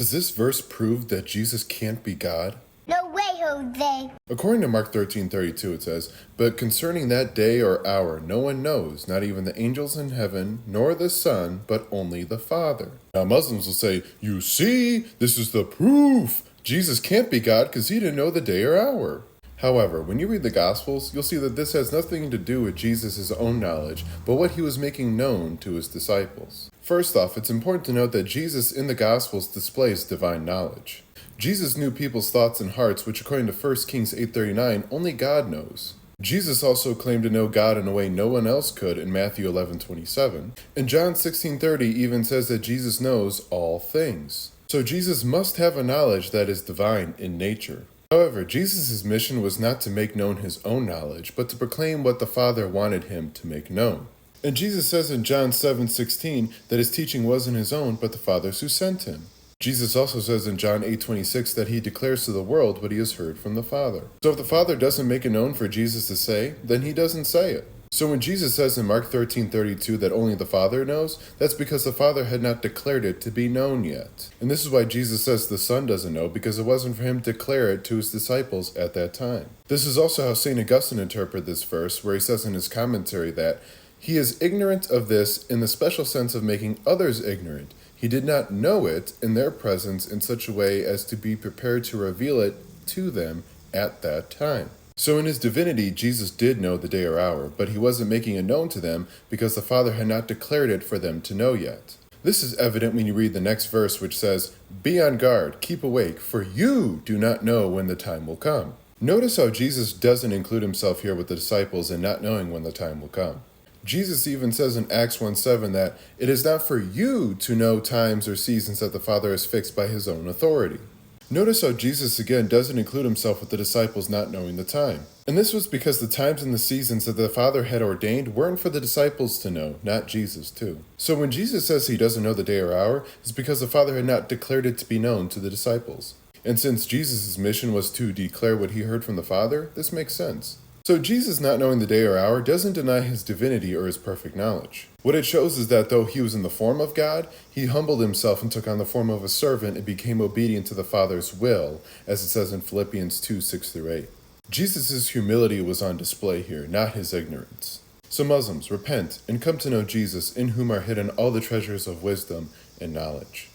Does this verse prove that Jesus can't be God? No way, Jose. According to Mark 13:32, it says, "But concerning that day or hour, no one knows, not even the angels in heaven, nor the Son, but only the Father." Now, Muslims will say, "You see, this is the proof. Jesus can't be God because he didn't know the day or hour." However, when you read the Gospels, you'll see that this has nothing to do with Jesus' own knowledge, but what he was making known to his disciples. First off, it's important to note that Jesus in the Gospels displays divine knowledge. Jesus knew people's thoughts and hearts, which according to 1 Kings 8:39, only God knows. Jesus also claimed to know God in a way no one else could in Matthew 11:27. And John 16:30 even says that Jesus knows all things. So Jesus must have a knowledge that is divine in nature. However, Jesus' mission was not to make known his own knowledge, but to proclaim what the Father wanted him to make known. And Jesus says in John 7:16 that his teaching wasn't his own, but the Father's who sent him. Jesus also says in John 8:26 that he declares to the world what he has heard from the Father. So if the Father doesn't make it known for Jesus to say, then he doesn't say it. So when Jesus says in Mark 13:32 that only the Father knows, that's because the Father had not declared it to be known yet. And this is why Jesus says the Son doesn't know, because it wasn't for him to declare it to his disciples at that time. This is also how St. Augustine interpreted this verse, where he says in his commentary that he is ignorant of this in the special sense of making others ignorant. He did not know it in their presence in such a way as to be prepared to reveal it to them at that time. So in his divinity, Jesus did know the day or hour, but he wasn't making it known to them because the Father had not declared it for them to know yet. This is evident when you read the next verse, which says, "Be on guard, keep awake, for you do not know when the time will come." Notice how Jesus doesn't include himself here with the disciples in not knowing when the time will come. Jesus even says in Acts 1:7 that it is not for you to know times or seasons that the Father has fixed by his own authority. Notice how Jesus again doesn't include himself with the disciples not knowing the time. And this was because the times and the seasons that the Father had ordained weren't for the disciples to know, not Jesus too. So when Jesus says he doesn't know the day or hour, it's because the Father had not declared it to be known to the disciples. And since Jesus' mission was to declare what he heard from the Father, this makes sense. So Jesus not knowing the day or hour doesn't deny his divinity or his perfect knowledge. What it shows is that though he was in the form of God, he humbled himself and took on the form of a servant and became obedient to the Father's will, as it says in Philippians 2:6-8. Jesus' humility was on display here, not his ignorance. So Muslims, repent and come to know Jesus, in whom are hidden all the treasures of wisdom and knowledge.